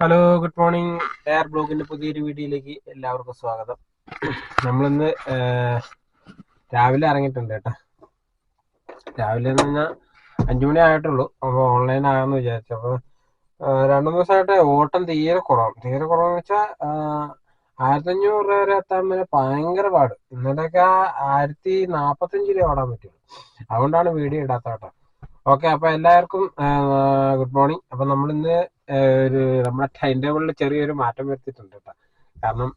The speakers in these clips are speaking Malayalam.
Hello, good morning. എയർ ബ്ലോഗിന്റെ പുതിയൊരു വീഡിയോയിലേക്ക് എല്ലാവർക്കും സ്വാഗതം. നമ്മളിന്ന് രാവിലെ ഇറങ്ങിയിട്ടുണ്ട് കേട്ടോ. രാവിലെ എന്ന് പറഞ്ഞാൽ 5 മണി ആയിട്ടുള്ളൂ. അപ്പോൾ ഓൺലൈൻ ആകാമെന്ന് വിചാരിച്ചു. അപ്പോൾ 2 ദിവസമായിട്ട് ഓട്ടം തീരെ കുറവെന്ന് വെച്ചാൽ 1500 രൂപ വരെ എത്താൻ വരെ ഭയങ്കര പാട്. ഇന്നലെയൊക്കെ 1045 രൂപ ഓടാൻ പറ്റുള്ളൂ. അതുകൊണ്ടാണ് വീഡിയോ ഇടാത്ത കേട്ടോ. ഓക്കെ, അപ്പോൾ എല്ലാവർക്കും ഗുഡ് മോർണിംഗ്. അപ്പോൾ നമ്മളിന്ന് നമ്മുടെ ടൈം ടേബിളിൽ ചെറിയൊരു മാറ്റം വരുത്തിയിട്ടുണ്ട് കേട്ടോ. കാരണം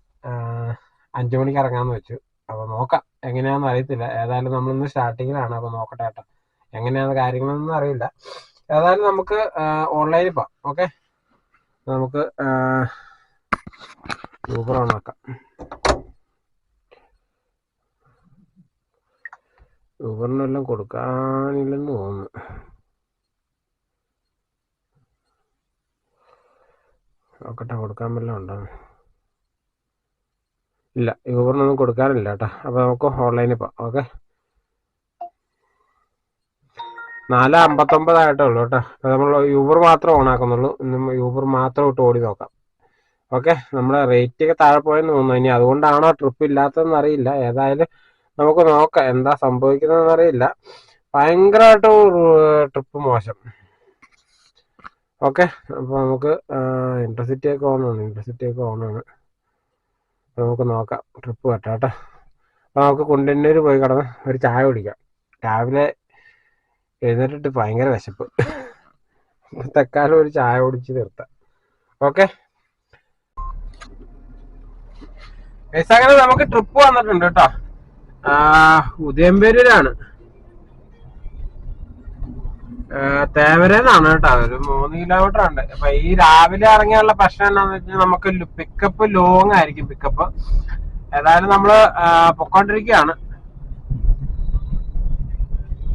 5 മണിക്ക് ഇറങ്ങാമെന്ന് വെച്ചു. അപ്പോൾ നോക്കാം, എങ്ങനെയാണെന്ന് അറിയത്തില്ല. ഏതായാലും നമ്മളിന്ന് സ്റ്റാർട്ടിങ്ങിലാണ്. അപ്പോൾ നോക്കട്ടെ കേട്ടോ, എങ്ങനെയാണ് കാര്യങ്ങളൊന്നും അറിയില്ല. ഏതായാലും നമുക്ക് ഓൺലൈനിൽ പോകാം. ഓക്കെ, നമുക്ക് ഊബർ ഓൺ ആക്കാം. ഊബറിനെല്ലാം കൊടുക്കാനില്ലെന്ന് തോന്നുന്നു. നോക്കട്ടെ, കൊടുക്കാൻ വല്ലതും ഉണ്ടോ? ഇല്ല, യൂബറിനൊന്നും കൊടുക്കാറില്ല കേട്ടോ. അപ്പോൾ നമുക്ക് ഓൺലൈനിൽ പോകാം. ഓക്കെ, 4:59 ആയിട്ടേ ഉള്ളൂ കേട്ടോ. അപ്പോൾ നമ്മൾ യൂബർ മാത്രം ഓൺ ആക്കുന്നുള്ളൂ. യൂബർ മാത്രം ഇട്ട് ഓടി നോക്കാം. ഓക്കെ, നമ്മുടെ റേറ്റ് ഒക്കെ താഴെ പോയെന്ന് തോന്നുന്നു. ഇനി അതുകൊണ്ടാണോ ട്രിപ്പ് ഇല്ലാത്തതെന്ന് അറിയില്ല. ഏതായാലും നമുക്ക് നോക്കാം എന്താ സംഭവിക്കുന്നതെന്ന് അറിയില്ല. ഭയങ്കരമായിട്ട് ട്രിപ്പ് മോശം. ഓക്കെ, അപ്പോൾ നമുക്ക് ഇൻറ്റർസിറ്റി ഒക്കെ ഓണാണ്. നമുക്ക് നോക്കാം, ട്രിപ്പ് പറ്റാം കേട്ടോ. അപ്പോൾ നമുക്ക് കുണ്ടന്നൂർ പോയി കിടന്ന് ഒരു ചായ കുടിക്കാം. രാവിലെ എഴുന്നേറ്റിട്ട് ഭയങ്കര വിശപ്പ്. തക്കാലം ഒരു ചായ കുടിച്ച് നിർത്താം. ഓക്കെ, അങ്ങനെ നമുക്ക് ട്രിപ്പ് വന്നിട്ടുണ്ട് കേട്ടോ. ഉദയംപേരൂരാണ്, തേവരേന്നാണ് കേട്ടോ. ഒരു 3 കിലോമീറ്റർ ഉണ്ട്. അപ്പൊ ഈ രാവിലെ ഇറങ്ങിയുള്ള പ്രശ്നം എന്താണെന്ന് വെച്ചാൽ നമുക്ക് പിക്കപ്പ് ലോങ് ആയിരിക്കും. പിക്കപ്പ് ഏതായാലും നമ്മള് പൊക്കോണ്ടിരിക്കുകയാണ്.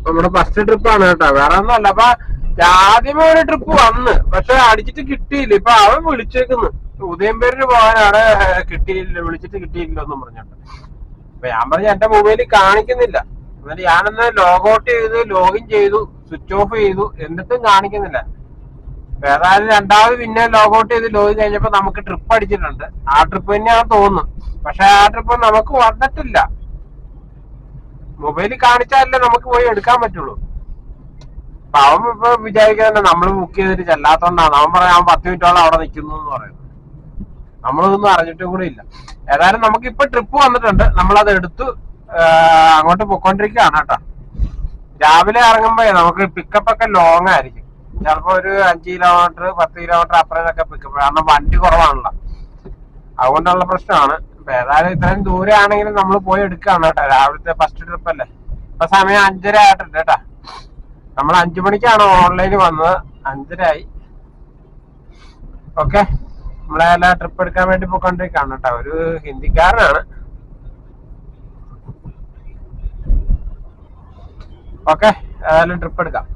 നമ്മുടെ ഫസ്റ്റ് ട്രിപ്പാണ് കേട്ടോ, വേറെ ഒന്നും അല്ല. അപ്പൊ ആദ്യമേ ഒരു ട്രിപ്പ് വന്ന്, പക്ഷെ അടിച്ചിട്ട് കിട്ടിയില്ല. ഇപ്പൊ അവൻ വിളിച്ചേക്കുന്നു ഉദയംപേരൂര് പോകാനാണ്, വിളിച്ചിട്ട് കിട്ടിയില്ല എന്നും പറഞ്ഞിട്ട്. അപ്പൊ ഞാൻ പറഞ്ഞു എന്റെ മൊബൈലിൽ കാണിക്കുന്നില്ല. എന്നിട്ട് ഞാനൊന്ന് ലോഗൗട്ട് ചെയ്ത് ലോഗിൻ ചെയ്തു, സ്വിച്ച് ഓഫ് ചെയ്തു, എന്നിട്ടും കാണിക്കുന്നില്ല. ഏതായാലും രണ്ടാമത് പിന്നെ ലോഗൗട്ട് ചെയ്ത് ലോഗിൻ കഴിഞ്ഞപ്പോ നമുക്ക് ട്രിപ്പ് അടിച്ചിട്ടുണ്ട്. ആ ട്രിപ്പ് തന്നെയാണെന്ന് തോന്നുന്നു. പക്ഷെ ആ ട്രിപ്പ് നമുക്ക് വന്നിട്ടില്ല. മൊബൈലിൽ കാണിച്ചാലല്ലേ നമുക്ക് പോയി എടുക്കാൻ പറ്റുള്ളൂ. അപ്പൊ അവൻ ഇപ്പൊ വിചാരിക്കുന്നത് നമ്മൾ ബുക്ക് ചെയ്തിട്ട് ചെല്ലാത്തോണ്ടാണ്. അവൻ പറയാം അവൻ 10 മിനിറ്റോളം അവിടെ നിൽക്കുന്നു എന്ന് പറയുന്നു. നമ്മളിതൊന്നും അറിഞ്ഞിട്ടും കൂടെ ഇല്ല. ഏതായാലും നമുക്ക് ഇപ്പൊ ട്രിപ്പ് വന്നിട്ടുണ്ട്. നമ്മളത് എടുത്തു അങ്ങോട്ട് പൊക്കോണ്ടിരിക്കുകയാണ് കേട്ടോ. രാവിലെ ഇറങ്ങുമ്പോ നമുക്ക് പിക്കപ്പ് ഒക്കെ ലോങ് ആയിരിക്കും. ചിലപ്പോ ഒരു 5 കിലോമീറ്റർ 10 കിലോമീറ്റർ അപ്പുറത്തൊക്കെ പിക്കപ്പ്, കാരണം വണ്ടി കുറവാണല്ലോ. അതുകൊണ്ടുള്ള പ്രശ്നമാണ്. അപ്പൊ ഏതായാലും ഇത്രയും ദൂരെ ആണെങ്കിലും നമ്മൾ പോയി എടുക്കുകയാണ് കേട്ടോ. രാവിലത്തെ ഫസ്റ്റ് ട്രിപ്പ് അല്ലേ. ഇപ്പൊ സമയം 5:30 ആയിട്ടുണ്ട് കേട്ടോ. നമ്മൾ 5 മണിക്കാണ് ഓൺലൈനിൽ വന്നത്, 5:30 ആയി. ഓക്കെ, നമ്മളെല്ലാം ട്രിപ്പ് എടുക്കാൻ വേണ്ടി പോയിക്കൊണ്ടിരിക്കുകയാണ് കേട്ടോ. ഒരു ഹിന്ദിക്കാരനാണ്. ഓക്കെ, ഏതായാലും ട്രിപ്പ് എടുക്കാം.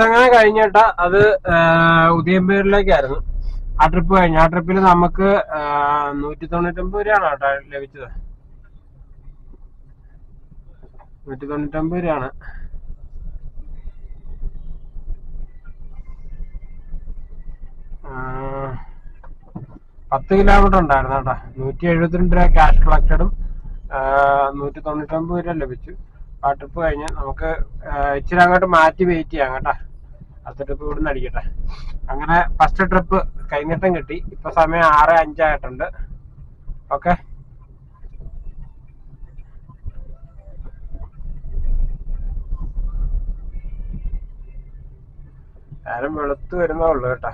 അങ്ങനെ കഴിഞ്ഞിട്ട് അത് ഉദയംപേരൂരിലേക്കായിരുന്നു ആ ട്രിപ്പ് കഴിഞ്ഞു. ആ ട്രിപ്പിൽ നമുക്ക് 199 രൂപയാണ് കേട്ടോ ലഭിച്ചത്. 199 രൂപയാണ്. ആ, 10 കിലോമീറ്റർ ഉണ്ടായിരുന്നു കേട്ടോ. 172 രൂപ ക്യാഷ് കളക്റ്റഡും 199 രൂപ ലഭിച്ചു. ആ ട്രിപ്പ് കഴിഞ്ഞ് നമുക്ക് ഇച്ചിരി അങ്ങോട്ട് മാറ്റി വെയിറ്റ് ചെയ്യാം കേട്ടോ. അടുത്ത ട്രിപ്പ് ഇവിടുന്ന് അടിക്കട്ടെ. അങ്ങനെ ഫസ്റ്റ് ട്രിപ്പ് കൈനീട്ടം കിട്ടി. ഇപ്പൊ സമയം 6:05 ആയിട്ടുണ്ട്. ഓക്കെ, ആരും വെളുത്ത് വരുന്നേ ഉള്ളു കേട്ടോ.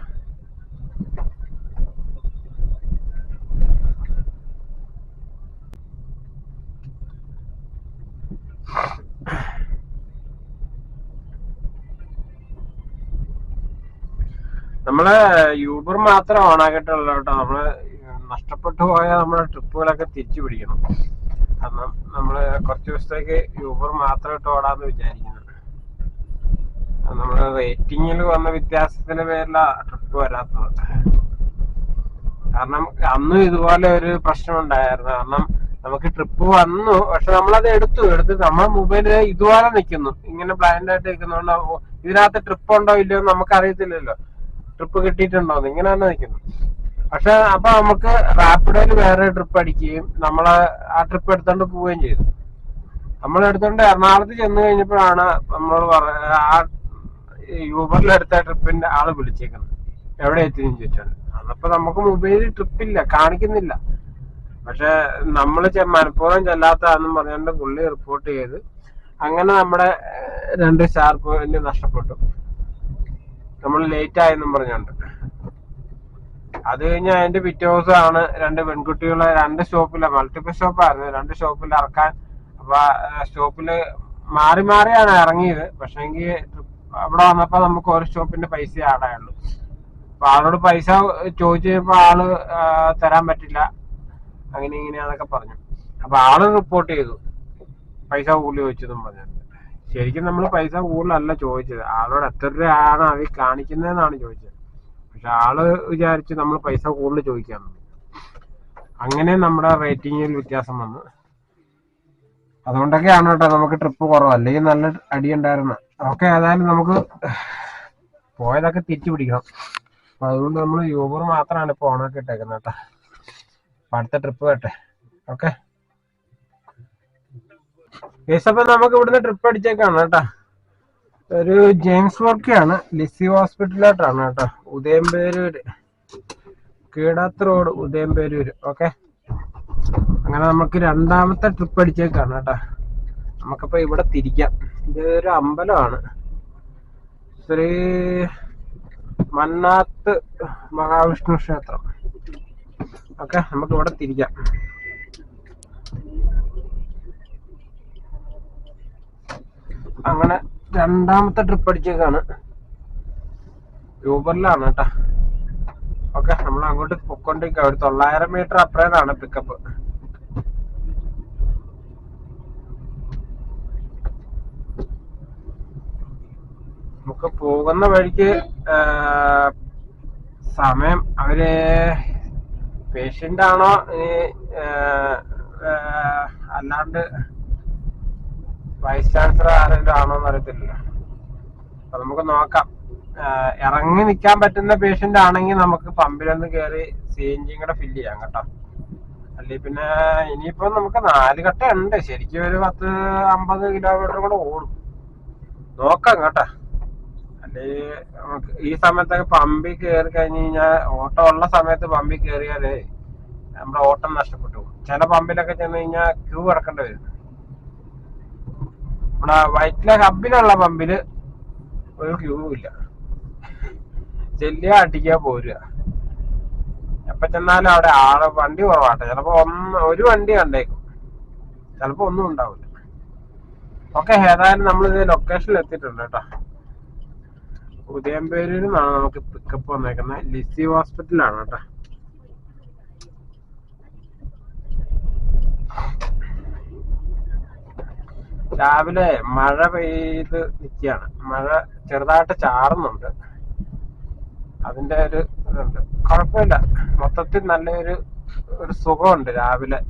നമ്മള് യൂബർ മാത്രം ഓൺ ആക്കിയിട്ടുള്ളൂ കേട്ടോ. നമ്മള് നഷ്ടപ്പെട്ടു പോയ നമ്മുടെ ട്രിപ്പുകളൊക്കെ തിരിച്ചു പിടിക്കണം. കാരണം നമ്മള് കുറച്ച് ദിവസത്തേക്ക് യൂബർ മാത്രം ഇട്ട് ഓടാന്ന് വിചാരിക്കുന്നത്. നമ്മുടെ റേറ്റിങ്ങിൽ വന്ന വ്യത്യാസത്തിന്റെ പേരില ട്രിപ്പ് വരാത്തത്. കാരണം അന്നും ഇതുപോലെ ഒരു പ്രശ്നം ഉണ്ടായിരുന്നു. കാരണം നമുക്ക് ട്രിപ്പ് വന്നു, പക്ഷെ നമ്മളത് എടുത്ത് നമ്മുടെ മൊബൈല് ഇതുപോലെ നിൽക്കുന്നു, ഇങ്ങനെ ബ്ലൈൻഡ് ആയിട്ട് നിൽക്കുന്നതുകൊണ്ട് ഇതിനകത്ത് ട്രിപ്പ് ഉണ്ടോ ഇല്ലയോ നമുക്ക് അറിയത്തില്ലല്ലോ. ട്രിപ്പ് കിട്ടിയിട്ടുണ്ടോന്ന് ഇങ്ങനെയാണ് നിൽക്കുന്നത്. പക്ഷെ അപ്പൊ നമുക്ക് റാപ്പിഡോയിൽ വേറെ ട്രിപ്പ് അടിക്കുകയും നമ്മള് ആ ട്രിപ്പ് എടുത്തോണ്ട് പോവുകയും ചെയ്തു. നമ്മൾ എടുത്തോണ്ട് എറണാകുളത്ത് ചെന്ന് കഴിഞ്ഞപ്പോഴാണ് നമ്മൾ ആ യൂബറിലെടുത്ത ട്രിപ്പിന്റെ ആള് വിളിച്ചേക്കുന്നത്, എവിടെ എത്തിയെന്ന് ചോദിച്ചാൽ. അതപ്പോ നമുക്ക് മൊബൈലിൽ ട്രിപ്പില്ല, കാണിക്കുന്നില്ല. പക്ഷെ നമ്മള് മനഃപൂർവ്വം ചെല്ലാത്തതാണെന്നും പറഞ്ഞുകൊണ്ട് പുള്ളി റിപ്പോർട്ട് ചെയ്ത് അങ്ങനെ നമ്മുടെ 2 സ്റ്റാർ പോയിന്റ് നഷ്ടപ്പെട്ടു. നമ്മൾ ലേറ്റ് ആയെന്നും പറഞ്ഞുകൊണ്ട്. അത് കഴിഞ്ഞ് അതിന്റെ പിറ്റേ ദിവസമാണ് 2 പെൺകുട്ടികളെ 2 സ്റ്റോപ്പില്, മൾട്ടിപ്പിൾ സ്റ്റോപ്പായിരുന്നു, 2 സ്റ്റോപ്പിൽ ഇറക്കാൻ. അപ്പൊ സ്റ്റോപ്പില് മാറി മാറിയാണ് ഇറങ്ങിയത്. പക്ഷെങ്കിൽ അവിടെ വന്നപ്പോ നമുക്ക് ഒരു സ്റ്റോപ്പിന്റെ പൈസ ആടായുള്ളൂ. അപ്പൊ ആളോട് പൈസ ചോദിച്ചു കഴിഞ്ഞപ്പോ ആള് തരാൻ പറ്റില്ല, അങ്ങനെ ഇങ്ങനെയാന്നൊക്കെ പറഞ്ഞു. അപ്പൊ ആള് റിപ്പോർട്ട് ചെയ്തു പൈസ കൂടുതൽ ചോദിച്ചതെന്നും പറഞ്ഞു. ശരിക്കും നമ്മൾ പൈസ കൂടുതലല്ല ചോദിച്ചത്, ആളോട് എത്ര രൂപയാണ് അതിൽ കാണിക്കുന്നതെന്നാണ് ചോദിച്ചത്. പക്ഷെ ആള് വിചാരിച്ച് നമ്മൾ പൈസ കൂടുതൽ ചോദിക്കാമെന്ന്. അങ്ങനെ നമ്മുടെ റേറ്റിംഗിൽ വ്യത്യാസം വന്നു. അതുകൊണ്ടൊക്കെയാണ് കേട്ടോ നമുക്ക് ട്രിപ്പ് കുറവ്, അല്ലെങ്കിൽ നല്ല അടി ഉണ്ടായിരുന്നു. ഓക്കെ, ഏതായാലും നമുക്ക് പോയതൊക്കെ തിരിച്ചു പിടിക്കണം. അപ്പൊ അതുകൊണ്ട് നമ്മൾ യൂബർ മാത്രമാണ് ഇപ്പൊ ഓണാക്കി ഇട്ടേക്കുന്നത് കേട്ടോ. അടുത്ത ട്രിപ്പ് കേട്ടെ. ഓക്കെ, അപ്പൊ നമുക്ക് ഇവിടുന്ന് ട്രിപ്പ് അടിച്ചേക്കാണ് കേട്ടോ. ഒരു ജെയിംസ് വർക്കിയാണ്, ലിസി ഹോസ്പിറ്റലിലോട്ടാണ് കേട്ടോ, ഉദയംപേരൂര്, കീടാത്ത് റോഡ്, ഉദയംപേരൂര്. ഓക്കെ, അങ്ങനെ നമുക്ക് 2ാമത്തെ ട്രിപ്പ് അടിച്ചേക്കാണ് കേട്ടോ. നമുക്കിപ്പോ ഇവിടെ തിരിക്കാം. ഇതൊരു അമ്പലമാണ്, ശ്രീ മന്നാത്ത് മഹാവിഷ്ണു ക്ഷേത്രം. ഓക്കെ, നമുക്ക് ഇവിടെ തിരിക്കാം. അങ്ങനെ 2ാമത്തെ ട്രിപ്പ് അടിച്ചേക്കാണ്, യൂബറിലാണ് കേട്ടോ. ഓക്കെ, നമ്മൾ അങ്ങോട്ട് പൊക്കോണ്ടിരിക്കുക. ഒരു 900 മീറ്റർ അപ്പുറേന്നാണ് പിക്കപ്പ്. നമുക്ക് പോകുന്ന വഴിക്ക് സമയം അവര് പേഷ്യന്റ് ആണോ അല്ലാണ്ട് വൈസ് ചാൻസലർ ആരെങ്കിലും ആണോന്ന് അറിയത്തില്ല. അപ്പൊ നമുക്ക് നോക്കാം. ഇറങ്ങി നിൽക്കാൻ പറ്റുന്ന പേഷ്യന്റ് ആണെങ്കിൽ നമുക്ക് പമ്പിലൊന്ന് കയറി CNG കൂടെ ഫില്ല് ചെയ്യാം കേട്ടോ. അല്ലെങ്കിൽ പിന്നെ ഇനിയിപ്പോ നമുക്ക് 4 ഘട്ട ഉണ്ട്. ശരിക്കും ഒരു 10-50 കിലോമീറ്റർ കൂടെ ഓടും. നോക്കാം കേട്ടോ. അല്ലെങ്കിൽ നമുക്ക് ഈ സമയത്തൊക്കെ പമ്പിൽ കയറി കഴിഞ്ഞ് കഴിഞ്ഞാൽ, ഓട്ടം ഉള്ള സമയത്ത് പമ്പിൽ കയറിയാലേ നമ്മുടെ ഓട്ടം നഷ്ടപ്പെട്ടു പോകും. ചില പമ്പിലൊക്കെ ചെന്ന് കഴിഞ്ഞാൽ ക്യൂ കിടക്കേണ്ടി വരും. നമ്മുടെ വൈറ്റില ഹബിലുള്ള പമ്പില് ഒരു ക്യൂ ഇല്ല, ചെല്ലുക അടിക്കുക പോരുക. എപ്പൊ ചെന്നാലും അവിടെ വണ്ടി കുറവാട്ടെ. ചിലപ്പോ ഒരു വണ്ടി കണ്ടേക്കും, ചിലപ്പോ ഒന്നും ഉണ്ടാവില്ല. ഓക്കെ, ഏതായാലും നമ്മളിത് ലൊക്കേഷനിൽ എത്തിയിട്ടുണ്ട് കേട്ടോ. ഉദയംപേരൂരിൽ നിന്നാണ് നമുക്ക് പിക്കപ്പ് വന്നേക്കുന്നത്. ലിസി ഹോസ്പിറ്റലാണ് കേട്ടോ. രാവിലെ മഴ പെയ്ത് നിൽക്കുകയാണ്, മഴ ചെറുതായിട്ട് ചാറുന്നുണ്ട്. അതിന്റെ ഒരു ഇതുണ്ട്, കുഴപ്പമില്ല. മൊത്തത്തിൽ നല്ലൊരു സുഖമുണ്ട് രാവിലെ,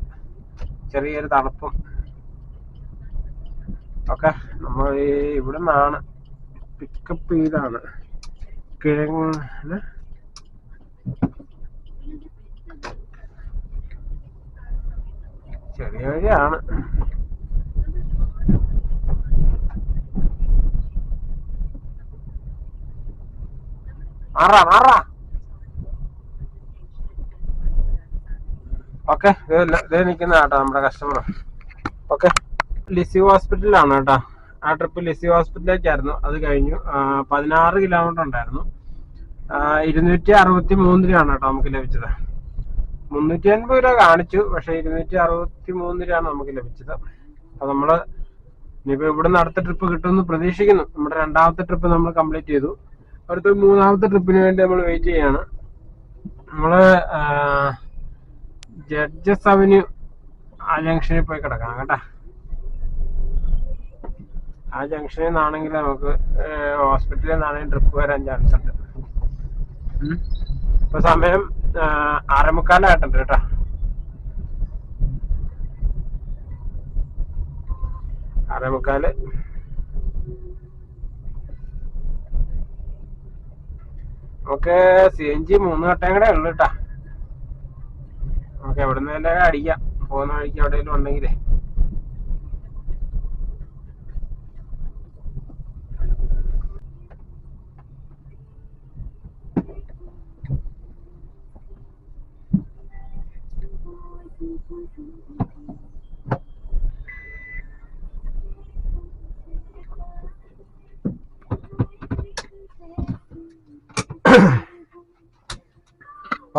ചെറിയൊരു തണുപ്പും ഒക്കെ. നമ്മൾ ഇവിടെ നിന്നാണ് പിക്കപ്പ് ചെയ്താണ്. കിഴങ്ങ് ചെറിയ വഴിയാണ്. ഓക്കെ, ഇതേ നിൽക്കുന്ന കേട്ടോ നമ്മുടെ കസ്റ്റമർ. ഓക്കെ, ലിസി ഹോസ്പിറ്റലാണ് കേട്ടോ. ആ ട്രിപ്പ് ലിസി ഹോസ്പിറ്റലിലേക്കായിരുന്നു. അത് കഴിഞ്ഞു. 16 കിലോമീറ്റർ ഉണ്ടായിരുന്നു. 263 രൂപയാണ് കേട്ടോ നമുക്ക് ലഭിച്ചത്. 380 രൂപ കാണിച്ചു, പക്ഷെ 263 രൂപയാണ് നമുക്ക് ലഭിച്ചത്. അപ്പൊ നമ്മള് ഇനിയിപ്പോ ഇവിടുന്ന് അടുത്ത ട്രിപ്പ് കിട്ടുമെന്ന് പ്രതീക്ഷിക്കുന്നു. നമ്മുടെ 2ാമത്തെ ട്രിപ്പ് നമ്മൾ കംപ്ലീറ്റ് ചെയ്തു. അടുത്ത 3ാമത്തെ ട്രിപ്പിന് വേണ്ടി നമ്മൾ വെയിറ്റ് ചെയ്യാണ്. നമ്മള് ജഡ്ജസ് അവന്യൂ ആ ജംഗ്ഷനിൽ പോയി കിടക്കാം കേട്ടാ. ആ ജംഗ്ഷനിൽ നിന്നാണെങ്കിൽ നമുക്ക് ഹോസ്പിറ്റലിൽ നിന്നാണെങ്കിൽ ട്രിപ്പ് വരാൻ ചാൻസ് ഉണ്ട്. ഇപ്പൊ സമയം 6:45 കേട്ടാ. നമുക്ക് CNG 3 കട്ടയും കൂടെ ഉള്ളു കേട്ടാ. നമുക്ക് എവിടെ നിന്നെല്ലാം അടിക്കാം, പോകുന്ന വഴിക്ക് എവിടെയെങ്കിലും ഉണ്ടെങ്കിലേ.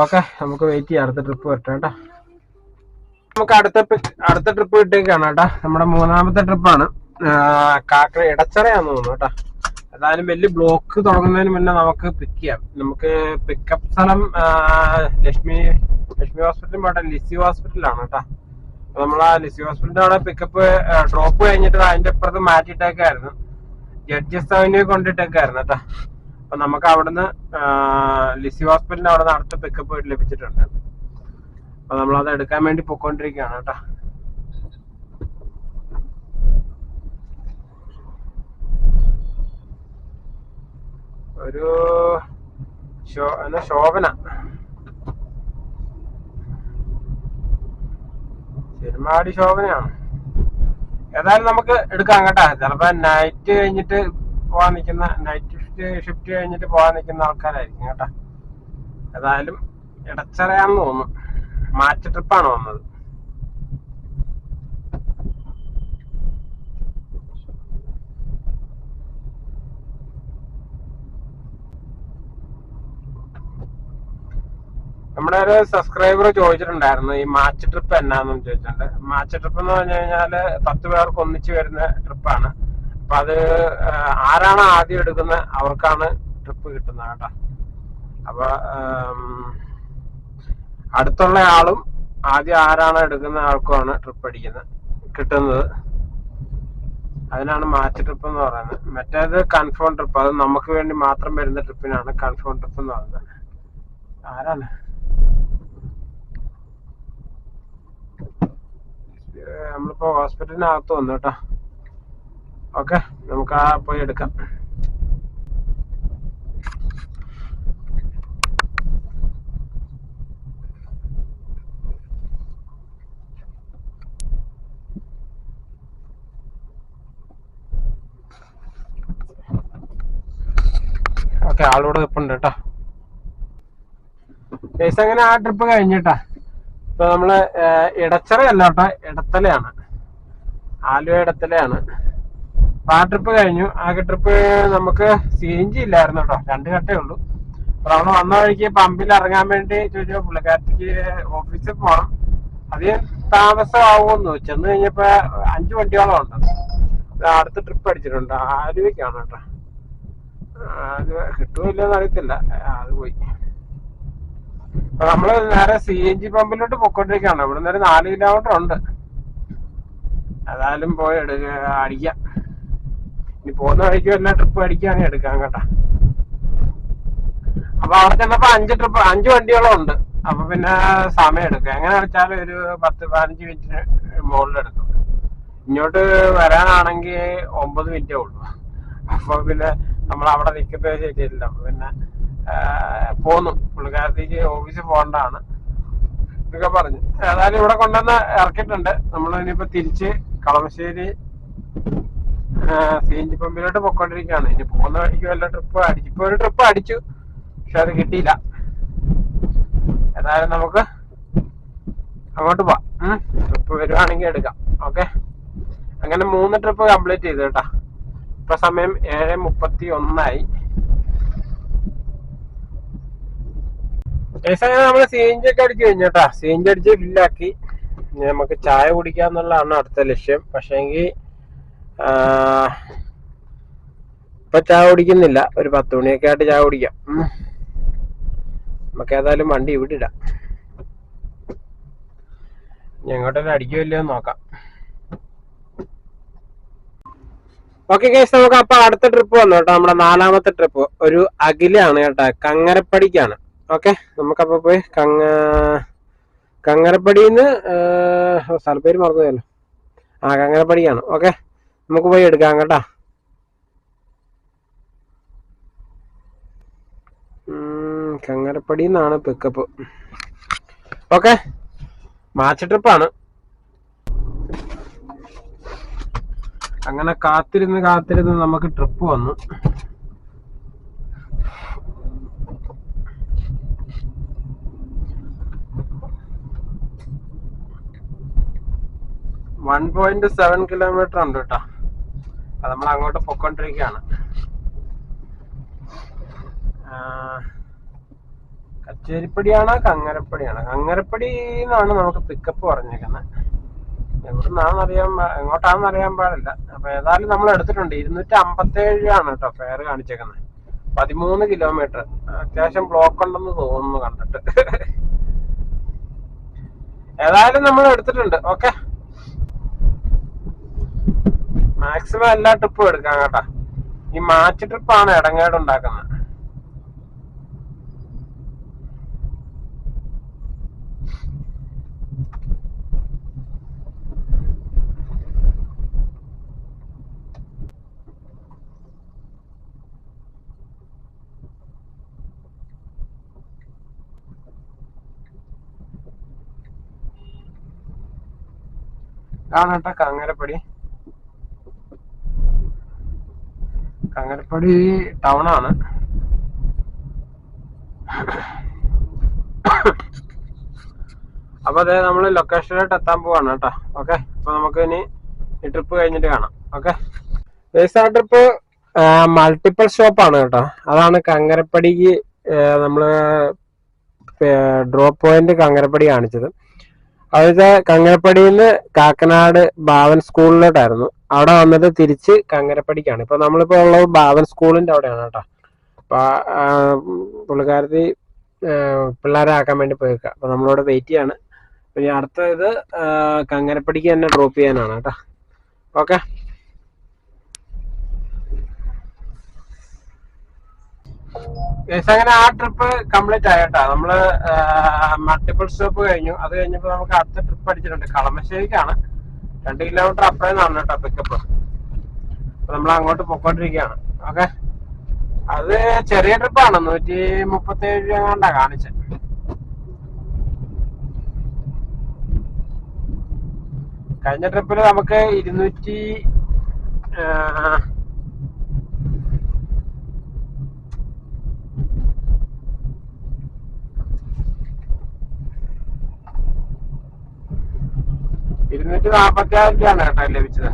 ഓക്കെ, നമുക്ക് വെയിറ്റ് ചെയ്യാം, അടുത്ത ട്രിപ്പ് വരട്ടെ കേട്ടോ. നമുക്ക് അടുത്ത ട്രിപ്പ് കിട്ടിയേക്കാണ് കേട്ടോ. നമ്മുടെ 3ാമത്തെ ട്രിപ്പാണ്. കാക്കര ഇടച്ചറയാന്ന് തോന്നുന്നു കേട്ടോ. ഏതായാലും വലിയ ബ്ലോക്ക് തുടങ്ങുന്നതിന് മുന്നേ നമുക്ക് പിക്ക് ചെയ്യാം. നമുക്ക് പിക്കപ്പ് സ്ഥലം ലക്ഷ്മി ഹോസ്പിറ്റലും പോട്ടെ, ലിസി ഹോസ്പിറ്റലാണ് കേട്ടോ. അപ്പൊ നമ്മൾ ആ ലിസി ഹോസ്പിറ്റലിന്റെ അവിടെ പിക്കപ്പ് ഡ്രോപ്പ് കഴിഞ്ഞിട്ട് അതിന്റെ അപ്പുറത്ത് മാറ്റിയിട്ടേക്കായിരുന്നു, ജഡ്ജസ് അവന്യൂ കൊണ്ടിട്ടേക്കായിരുന്നു കേട്ടോ. അപ്പൊ നമുക്ക് അവിടുന്ന് ലിസി ഹോസ്പിറ്റലിന്റെ അവിടെ നിന്ന് അടുത്ത പിക്കപ്പ് ലഭിച്ചിട്ടുണ്ട്. അപ്പൊ നമ്മളത് എടുക്കാൻ വേണ്ടി പൊക്കോണ്ടിരിക്കുകയാണ് കേട്ടോ. ഒരു ശോഭന ചെരുമാടി ശോഭനയാണ്. ഏതായാലും നമുക്ക് എടുക്കാം കേട്ടാ. ചിലപ്പോ നൈറ്റ് കഴിഞ്ഞിട്ട് പോകാൻ നിൽക്കുന്ന, നൈറ്റ് ഷിഫ്റ്റ് കഴിഞ്ഞിട്ട് പോകാൻ നിൽക്കുന്ന ആൾക്കാരായിരിക്കും കേട്ടാ. ഏതായാലും ഇടച്ചറയാന്ന് തോന്നുന്നു, മാച്ച് ട്രിപ്പാണ് വന്നത്. നമ്മുടെ ഒരു സബ്സ്ക്രൈബർ ചോദിച്ചിട്ടുണ്ടായിരുന്നു ഈ മാച്ച് ട്രിപ്പ് എന്നാന്ന് ചോദിച്ചിട്ടുണ്ട്. മാച്ച് ട്രിപ്പ് എന്ന് പറഞ്ഞു കഴിഞ്ഞാല് 10 പേർക്ക് ഒന്നിച്ച് വരുന്ന ട്രിപ്പാണ്. അപ്പൊ അത് ആരാണ് ആദ്യം എടുക്കുന്നത് അവർക്കാണ് ട്രിപ്പ് കിട്ടുന്നത് കേട്ടോ. അപ്പൊ അടുത്തുള്ള ആളും ആദ്യം ആരാണ് എടുക്കുന്ന ആൾക്കുമാണ് ട്രിപ്പ് കിട്ടുന്നത്. അതിനാണ് മാച്ച് ട്രിപ്പ് എന്ന് പറയുന്നത്. മറ്റേത് കൺഫേം ട്രിപ്പ്, അത് നമുക്ക് വേണ്ടി മാത്രം വരുന്ന ട്രിപ്പിനാണ് കൺഫേം ട്രിപ്പ് എന്ന് പറയുന്നത്. ആരാണ് നമ്മളിപ്പോ ഹോസ്പിറ്റലിനകത്ത് വന്നു കേട്ടോ. ഓക്കെ, നമുക്ക് പോയി എടുക്കാം. ഓക്കെ, ആളോട് നിൽപ്പുണ്ട് കേട്ടോ. അങ്ങനെ ആ ട്രിപ്പ് കഴിഞ്ഞിട്ടാ. ഇപ്പൊ നമ്മള് ഇടച്ചറയല്ല കേട്ടോ, ഇടത്തലയാണ്, ആലുവ ഇടത്തലയാണ്. അപ്പൊ ആ ട്രിപ്പ് കഴിഞ്ഞു. ആകെ ട്രിപ്പ് നമുക്ക് CNG ഇല്ലായിരുന്നു കേട്ടോ, 2 കട്ടേ ഉള്ളൂ. അപ്പൊ നമ്മള് വന്ന വഴിക്ക് പമ്പിൽ ഇറങ്ങാൻ വേണ്ടി ചോദിച്ചു, പുള്ളിക്കാരത്തേക്ക് ഓഫീസിൽ പോകണം, അധികം താമസമാവുമെന്ന്. ചെന്ന് കഴിഞ്ഞപ്പോ 5 വണ്ടിയോളം ഉണ്ട്. അടുത്ത ട്രിപ്പ് അടിച്ചിട്ടുണ്ട്, ആലുവയ്ക്കാണ് കേട്ടോ. അത് കിട്ടുമില്ലെന്ന് അറിയത്തില്ല, അത് പോയി. അപ്പൊ നമ്മള് നേരെ CNG പമ്പിലോട്ട് പൊക്കോണ്ടിരിക്കുകയാണ്. ഇവിടെ നേരെ 4 കിലോമീറ്റർ ഉണ്ട്. ഏതായാലും പോയി അടിക്കാം. ഇനി പോകുന്ന വഴിക്ക് എല്ലാ ട്രിപ്പ് അടിക്കുകയാണെങ്കിൽ എടുക്കാം കേട്ടാ. അപ്പൊ അവിടെ ചെന്നപ്പോ 5 വണ്ടിയോളം ഉണ്ട്. അപ്പൊ പിന്നെ സമയം എടുക്കും. എങ്ങനെ വെച്ചാൽ ഒരു 10-15 മിനിറ്റിന് മുകളിലെടുക്കും. ഇങ്ങോട്ട് വരാനാണെങ്കിൽ 9 മിനിറ്റേ ഉള്ളൂ. അപ്പൊ പിന്നെ നമ്മൾ അവിടെ നിൽക്കുന്നത് ശരിയല്ല. അപ്പൊ പിന്നെ പോന്നു, പുള്ളിക്കാരത്തേക്ക് ഓഫീസിൽ പോകേണ്ടതാണ് എന്നൊക്കെ പറഞ്ഞു. ഏതായാലും ഇവിടെ കൊണ്ടുവന്ന് ഇറക്കിയിട്ടുണ്ട്. നമ്മൾ ഇനിയിപ്പോ തിരിച്ച് കളമശ്ശേരി CNG പമ്പിലോട്ട് പൊക്കോണ്ടിരിക്കുകയാണ്. ഇനി പോകുന്ന വഴിക്ക് വല്ല ട്രിപ്പ് അടിച്ചു. ഇപ്പൊ ഒരു ട്രിപ്പ് അടിച്ചു, പക്ഷെ അത് കിട്ടിയില്ല. ഏതായാലും നമുക്ക് അങ്ങോട്ട് പോവാം. ട്രിപ്പ് വരുവാണെങ്കിൽ എടുക്കാം. ഓക്കെ, അങ്ങനെ 3 ട്രിപ്പ് കംപ്ലീറ്റ് ചെയ്തു കേട്ടാ. ഇപ്പൊ സമയം 7:31. നമ്മള് CNG ഒക്കെ അടിച്ചു കഴിഞ്ഞു കേട്ടാ. CNG അടിച്ച് ഫില്ലാക്കി. നമുക്ക് ചായ കുടിക്കാന്നുള്ളതാണ് അടുത്ത ലക്ഷ്യം. പക്ഷേങ്കിൽ ഇപ്പൊ ചായ കുടിക്കുന്നില്ല, ഒരു 10 മണിയൊക്കെ ആയിട്ട് ചായ കുടിക്കാം. നമുക്ക് ഏതായാലും വണ്ടി ഇവിടെ ഇടാം. എങ്ങോട്ടെല്ലാം അടിക്കുമല്ലോ നോക്കാം. ഓക്കെ ഗൈസ്, നമുക്ക് അപ്പൊ അടുത്ത ട്രിപ്പ് വന്നു കേട്ടോ. നമ്മുടെ 4ാമത്തെ ട്രിപ്പ് ഒരു അഖിലാണ് കേട്ടാ, കങ്ങരപ്പടിക്കാണ്. ഓക്കെ, നമുക്കപ്പോ പോയി കങ്ങരപ്പടിന്ന് സ്ഥലപ്പേര് മറന്നുപോയല്ലോ. കങ്ങരപ്പടിക്കാണ്. ഓക്കെ, നമുക്ക് പോയി എടുക്കാം കേട്ടാ. കങ്ങരപ്പടി നിന്നാണ് പിക്കപ്പ്. ഓക്കെ, മാച്ച് ട്രിപ്പാണ്. അങ്ങനെ കാത്തിരുന്ന് നമുക്ക് ട്രിപ്പ് വന്നു. വൺ 1.7 കിലോമീറ്റർ ഉണ്ട് കേട്ടോ. അത് നമ്മൾ അങ്ങോട്ട് പൊക്കോണ്ടിരിക്കുകയാണ്. കച്ചേരിപ്പടിയാണോ കങ്ങരപ്പടിയാണോ? കങ്ങരപ്പടി എന്നാണ് നമുക്ക് പിക്കപ്പ് പറഞ്ഞേക്കുന്നത്. എങ്ങോട്ടാണെന്ന് അറിയാൻ പാടില്ല. അപ്പൊ ഏതായാലും നമ്മൾ എടുത്തിട്ടുണ്ട്. 257 ആണ് കേട്ടോ ഫെയർ കാണിച്ചേക്കുന്നത്. 13 കിലോമീറ്റർ. അത്യാവശ്യം ബ്ലോക്ക് ഉണ്ടെന്ന് തോന്നുന്നു കണ്ടിട്ട്. ഏതായാലും നമ്മൾ എടുത്തിട്ടുണ്ട്. ഓക്കെ, മാക്സിമം എല്ലാ ട്രിപ്പും എടുക്കാം കേട്ടോ. ഈ മാച്ച് ട്രിപ്പാണ് ഇടങ്ങേട് ഉണ്ടാക്കുന്നത്. കാണട്ടെ കങ്ങരപ്പടി. കങ്ങരപ്പടി ടൗൺ ആണ്. അപ്പൊ അതെ നമ്മൾ ലൊക്കേഷനിലോട്ട് എത്താൻ പോവാണ് കേട്ടോ. ഓക്കെ, അപ്പൊ നമുക്ക് ഇനി ഈ ട്രിപ്പ് കഴിഞ്ഞിട്ട് കാണാം. ഓക്കെ, ആ ട്രിപ്പ് മൾട്ടിപ്പിൾ സ്റ്റോപ്പാണ് കേട്ടോ. അതാണ് കങ്ങരപ്പടിക്ക് നമ്മള് ഡ്രോപ്പ് പോയിന്റ് കങ്ങരപ്പടി കാണിച്ചത്. അതായത് കങ്ങരപ്പടിയിൽ നിന്ന് കാക്കനാട് ഭാവൻ സ്കൂളിലോട്ടായിരുന്നു. അവിടെ വന്നിട്ട് തിരിച്ച് കങ്ങരപ്പടിക്കാണ്. ഇപ്പൊ നമ്മളിപ്പോ ഉള്ളത് ഭാവൻ സ്കൂളിന്റെ അവിടെയാണ് കേട്ടോ. അപ്പൊ പുള്ളിക്കാരത്തി പിള്ളേരെ ആക്കാൻ വേണ്ടി പോയേക്കാം. അപ്പൊ നമ്മളിവിടെ വെയിറ്റ് ചെയ്യാണ്. പിന്നെ അടുത്ത ഇത് കങ്ങരപ്പടിക്ക് തന്നെ ഡ്രോപ്പ് ചെയ്യാനാണ് കേട്ടോ. ഓക്കെ, അങ്ങനെ ആ ട്രിപ്പ് കംപ്ലീറ്റ് ആയിട്ടാ. നമ്മള് മൾട്ടിപ്പിൾ സ്റ്റോപ്പ് കഴിഞ്ഞു. അത് കഴിഞ്ഞപ്പോ നമുക്ക് അടുത്ത ട്രിപ്പ് അടിച്ചിട്ടുണ്ട്. കളമശ്ശേരിക്കാണ്. 2 കിലോമീറ്റർ അപ്പുറം നിന്നാണ് കേട്ടോ പിക്കപ്പ്. അപ്പൊ നമ്മൾ അങ്ങോട്ട് പൊക്കോണ്ടിരിക്കുകയാണ്. ഓക്കെ, അത് ചെറിയ ട്രിപ്പാണ്. 137 എങ്ങാണ്ടാ കാണിച്ചത്. കഴിഞ്ഞ ട്രിപ്പിൽ നമുക്ക് 246 രൂപയാണ് കേട്ടോ ലഭിച്ചത്.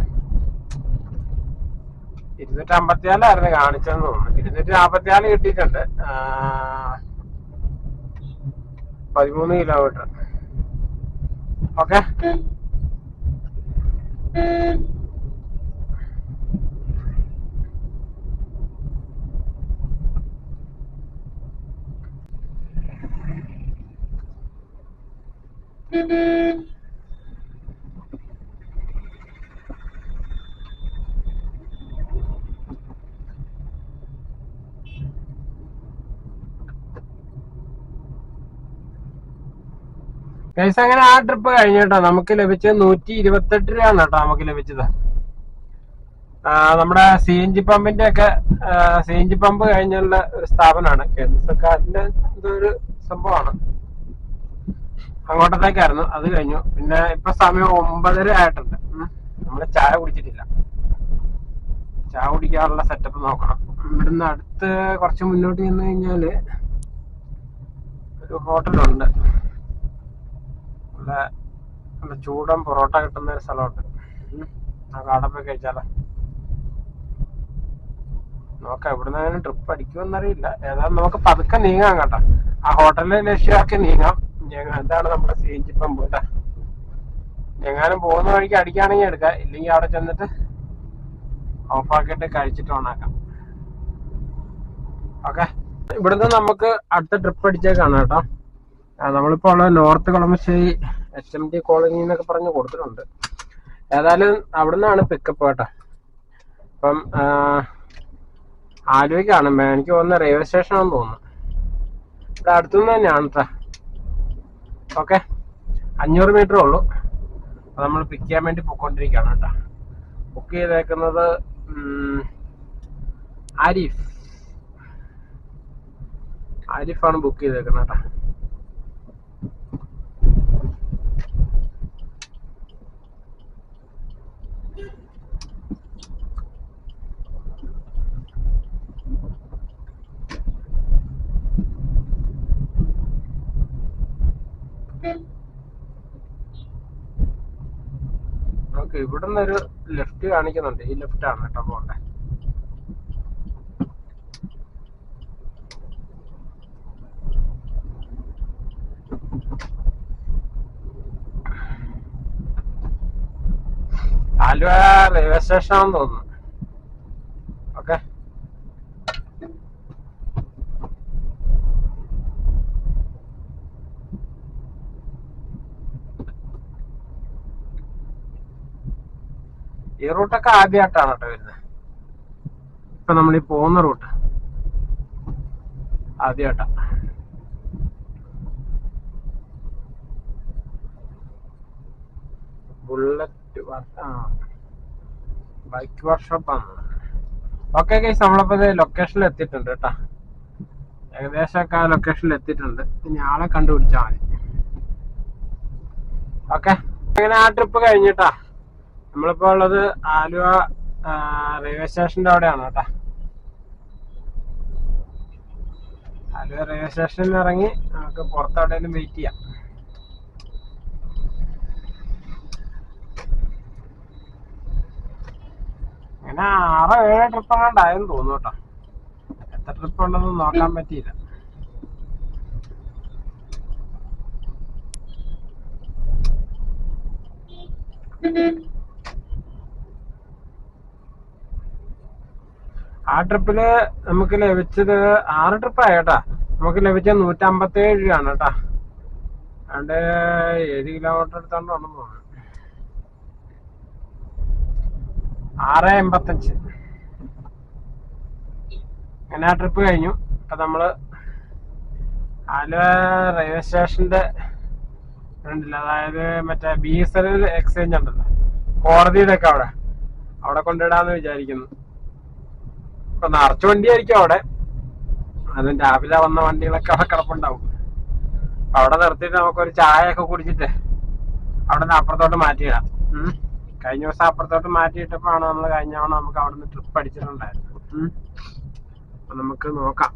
254 കാണിച്ചതെന്ന് തോന്നുന്നു. 244 കിട്ടിയിട്ടുണ്ട്. 13 കിലോമീറ്റർ. ഓക്കെ, അങ്ങനെ ആ ട്രിപ്പ് കഴിഞ്ഞു കേട്ടോ. നമുക്ക് ലഭിച്ചത് 128 രൂപയാണ് കേട്ടോ നമുക്ക് ലഭിച്ചത്. നമ്മുടെ CNG പമ്പിന്റെ ഒക്കെ CNG പമ്പ് കഴിഞ്ഞുള്ള ഒരു സ്ഥാപനമാണ്. കേന്ദ്ര സർക്കാരിന്റെ ഇതൊരു സംഭവമാണ്. അങ്ങോട്ടത്തേക്കായിരുന്നു. അത് കഴിഞ്ഞു. പിന്നെ ഇപ്പൊ സമയം 9:30 ആയിട്ടുണ്ട്. നമ്മള് ചായ കുടിച്ചിട്ടില്ല. ചായ കുടിക്കാനുള്ള സെറ്റപ്പ് നോക്കണം. ഇവിടുന്ന് അടുത്ത് കുറച്ച് മുന്നോട്ട് ചെന്ന് കഴിഞ്ഞാല് ഒരു ഹോട്ടലുണ്ട്. നല്ല ചൂടൻ പൊറോട്ട കിട്ടുന്ന ഒരു സ്ഥലമുണ്ട്. നമുക്ക് അവിടെ പോയി കഴിച്ചാലോ? നോക്കാം. ഇവിടുന്ന് അങ്ങനെ ട്രിപ്പ് അടിക്കുമെന്നറിയില്ല. ഏതായാലും നമുക്ക് പതുക്കെ നീങ്ങാം കേട്ടോ. ആ ഹോട്ടലിൽ ലക്ഷ്യമാക്കി നീങ്ങാം. എന്താണ് നമ്മുടെ CNG പമ്പ് കേട്ടാ. എങ്ങാനും പോകുന്ന വഴിക്ക് അടിക്കുകയാണെങ്കിൽ എടുക്കാം. ഇല്ലെങ്കിൽ അവിടെ ചെന്നിട്ട് ഓഫാക്കിയിട്ട് കഴിച്ചിട്ട് ഓണാക്കാം. ഓക്കെ, ഇവിടുന്ന് നമുക്ക് അടുത്ത ട്രിപ്പ് അടിച്ചേക്കാണ് കേട്ടോ. നമ്മളിപ്പോൾ ഉള്ളത് നോർത്ത് കളമശ്ശേരി HMT കോളനി എന്നൊക്കെ പറഞ്ഞ് കൊടുത്തിട്ടുണ്ട്. ഏതായാലും അവിടെ നിന്നാണ് പിക്കപ്പ് കേട്ടോ. അപ്പം ആലുവയ്ക്കാണ്. എനിക്ക് തോന്നുന്ന റെയിൽവേ സ്റ്റേഷനാണെന്ന് തോന്നുന്നു. ഇവിടെ അടുത്തുനിന്ന് തന്നെയാണ് കേട്ടോ. ഓക്കെ, 500 മീറ്ററേ ഉള്ളൂ. അപ്പം നമ്മൾ പിക്ക് ചെയ്യാൻ വേണ്ടി പൊയ്ക്കൊണ്ടിരിക്കുകയാണ് കേട്ടോ. ബുക്ക് ചെയ്തേക്കുന്നത് ആരിഫാണ് ബുക്ക് ചെയ്തേക്കുന്നത് കേട്ടോ. നമുക്ക് ഇവിടുന്ന് ഒരു ലെഫ്റ്റ് കാണിക്കുന്നുണ്ട്. ഈ ലെഫ്റ്റ് ആണ് കേട്ടോ പോണ്ടേ. ആലുവ റെയിൽവേ സ്റ്റേഷൻ ആണെന്ന് തോന്നുന്നു. ഓക്കെ, ഈ റൂട്ടൊക്കെ ആദ്യമായിട്ടാണ് കേട്ടോ വരുന്നത്. ഇപ്പൊ നമ്മളീ പോകുന്ന റൂട്ട് ആദ്യമായിട്ടാ. ബുള്ളറ്റ് ബൈക്ക് വർക്ക്ഷോപ്പാണ്. ഓക്കെ ഗൈസ്, നമ്മളിപ്പോ ലൊക്കേഷനിൽ എത്തിയിട്ടുണ്ട് കേട്ടോ. ഏകദേശമൊക്കെ ആ ലൊക്കേഷനിൽ എത്തിയിട്ടുണ്ട്. ഇനി ആളെ കണ്ടുപിടിച്ചാൽ മതി. ഓക്കെ, അങ്ങനെ ആ ട്രിപ്പ് കഴിഞ്ഞിട്ടാ നമ്മളിപ്പോ ഉള്ളത് ആലുവ റെയിൽവേ സ്റ്റേഷന്റെ അവിടെയാണ് കേട്ടോ. ആലുവ റെയിൽവേ സ്റ്റേഷനിൽ ഇറങ്ങി നമുക്ക് പുറത്തെവിടെയെങ്കിലും വെയിറ്റ് ചെയ്യാം. അങ്ങനെ 6-7 ട്രിപ്പ് അങ്ങാണ്ടായെന്ന് തോന്നുന്നു കേട്ടോ. എത്ര ട്രിപ്പ് ഉണ്ടെന്ന് നോക്കാൻ പറ്റിയില്ല. ആ ട്രിപ്പില് നമുക്ക് ലഭിച്ചത് 6 ട്രിപ്പായി കേട്ടാ. നമുക്ക് ലഭിച്ച 157 രൂപയാണ് കേട്ടാ. അതുകൊണ്ട് 7 കിലോമീറ്റർ എടുത്തോണ്ടെന്ന് തോന്നുന്നു. 6.85. അങ്ങനെ ആ ട്രിപ്പ് കഴിഞ്ഞു. ഇപ്പൊ നമ്മള് ആലുവ റെയിൽവേ സ്റ്റേഷന്റെ ഫ്രണ്ടില്, അതായത് മറ്റേ BSNL എക്സ്ചേഞ്ച് ഉണ്ടല്ലോ, കോടതിയുടെ ഒക്കെ അവിടെ കൊണ്ടിടാന്ന് വിചാരിക്കുന്നു. ഇപ്പൊ നിറച്ച് വണ്ടിയായിരിക്കും അവിടെ. അതും രാവിലെ വന്ന വണ്ടികളൊക്കെ അവിടെ കിടപ്പുണ്ടാവും. അവിടെ നിർത്തിയിട്ട് നമുക്കൊരു ചായ ഒക്കെ കുടിച്ചിട്ട് അവിടെ നിന്ന് അപ്പുറത്തോട്ട് മാറ്റിയിടാം. കഴിഞ്ഞ ദിവസം അപ്പുറത്തോട്ട് മാറ്റിയിട്ടപ്പോഴാണ് നമ്മൾ കഴിഞ്ഞ തവണ നമുക്ക് അവിടെ നിന്ന് ട്രിപ്പ് അടിച്ചിട്ടുണ്ടായിരുന്നു. അപ്പൊ നമുക്ക് നോക്കാം.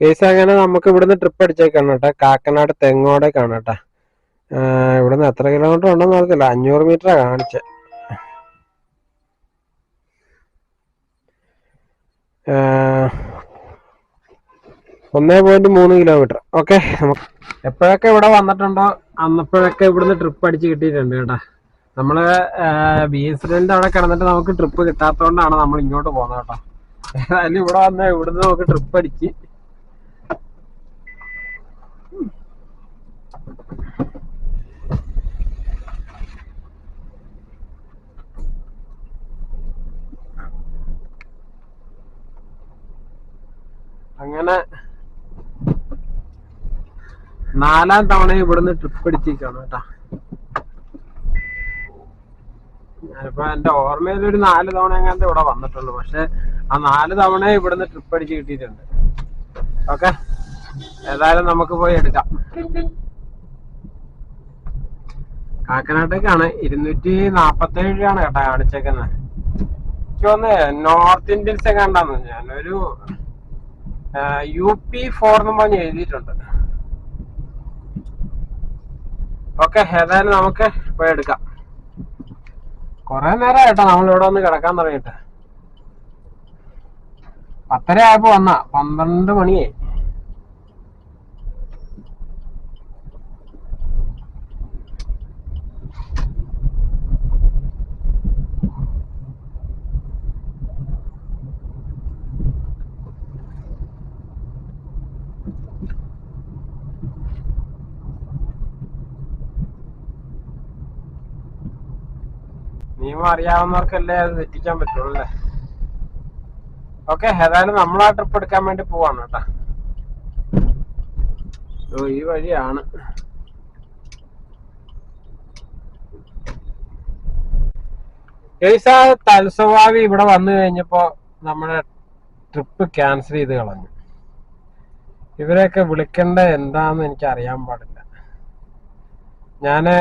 കേസ് അങ്ങനെ നമുക്ക് ഇവിടുന്ന് ട്രിപ്പ് അടിച്ചേക്കാണ് കേട്ടോ. കാക്കനാട് തെങ്ങോടേക്കാണ് കേട്ടോ. ഇവിടുന്ന് എത്ര കിലോമീറ്റർ ഉണ്ടെന്ന് അറിയത്തില്ല. 500 മീറ്ററാ കാണിച്ചത്. 1.3 കിലോമീറ്റർ. ഓക്കെ, നമുക്ക് എപ്പോഴൊക്കെ ഇവിടെ വന്നിട്ടുണ്ടോ അന്നപ്പോഴൊക്കെ ഇവിടുന്ന് ട്രിപ്പ് അടിച്ച് കിട്ടിയിട്ടുണ്ട് കേട്ടോ. നമ്മള് BSNL അവിടെ കിടന്നിട്ട് നമുക്ക് ട്രിപ്പ് കിട്ടാത്തതുകൊണ്ടാണ് നമ്മൾ ഇങ്ങോട്ട് പോകുന്നത് കേട്ടോ. ഏതായാലും ഇവിടെ വന്ന ഇവിടുന്ന് നമുക്ക് ട്രിപ്പ് അടിച്ച് അങ്ങനെ 4ാം തവണ ഇവിടുന്ന് ട്രിപ്പ് അടിച്ചിരിക്കാണ് കേട്ടാ. ഞാനിപ്പോ എന്റെ ഓർമ്മയിൽ ഒരു 4 തവണ എങ്ങാണ്ട് ഇവിടെ വന്നിട്ടുള്ളൂ. പക്ഷെ ആ 4 തവണ ഇവിടുന്ന് ട്രിപ്പ് അടിച്ച് കിട്ടിയിട്ടുണ്ട്. ഓക്കെ, ഏതായാലും നമുക്ക് പോയി എടുക്കാം. കാക്കനാട്ടേക്കാണ് 247 രൂപയാണ് കേട്ടാ കാണിച്ചേക്കുന്നത്. എനിക്ക് തോന്നുന്നു നോർത്ത് ഇന്ത്യൻസ് എങ്ങാണ്ടാന്ന്. ഞാനൊരു UP4 എന്ന് പറഞ്ഞ് എഴുതിയിട്ടുണ്ട്. ഓക്കെ, ഏതായാലും നമുക്ക് പോയി എടുക്കാം. കൊറേ നേരം കേട്ടോ നമ്മളിവിടെ വന്ന് കിടക്കാൻ തുടങ്ങിയിട്ട്. 10:30 ആയപ്പോ വന്നാ 12 മണിയായി. നിയമം അറിയാവുന്നവർക്കല്ലേ അത് തെറ്റിക്കാൻ പറ്റുള്ളൂ അല്ലേ. ഓക്കെ, ഏതായാലും നമ്മൾ ആ ട്രിപ്പ് എടുക്കാൻ വേണ്ടി പോവാണ് കേട്ടാ. ഈ വഴിയാണ്. ഗൈസ്, തൽസ്വഭാവി ഇവിടെ വന്നു കഴിഞ്ഞപ്പോ നമ്മുടെ ട്രിപ്പ് ക്യാൻസൽ ചെയ്ത് കളഞ്ഞു. ഇവരെയൊക്കെ വിളിക്കേണ്ട എന്താന്ന് എനിക്ക് അറിയാൻ പാടില്ല. ഞാന്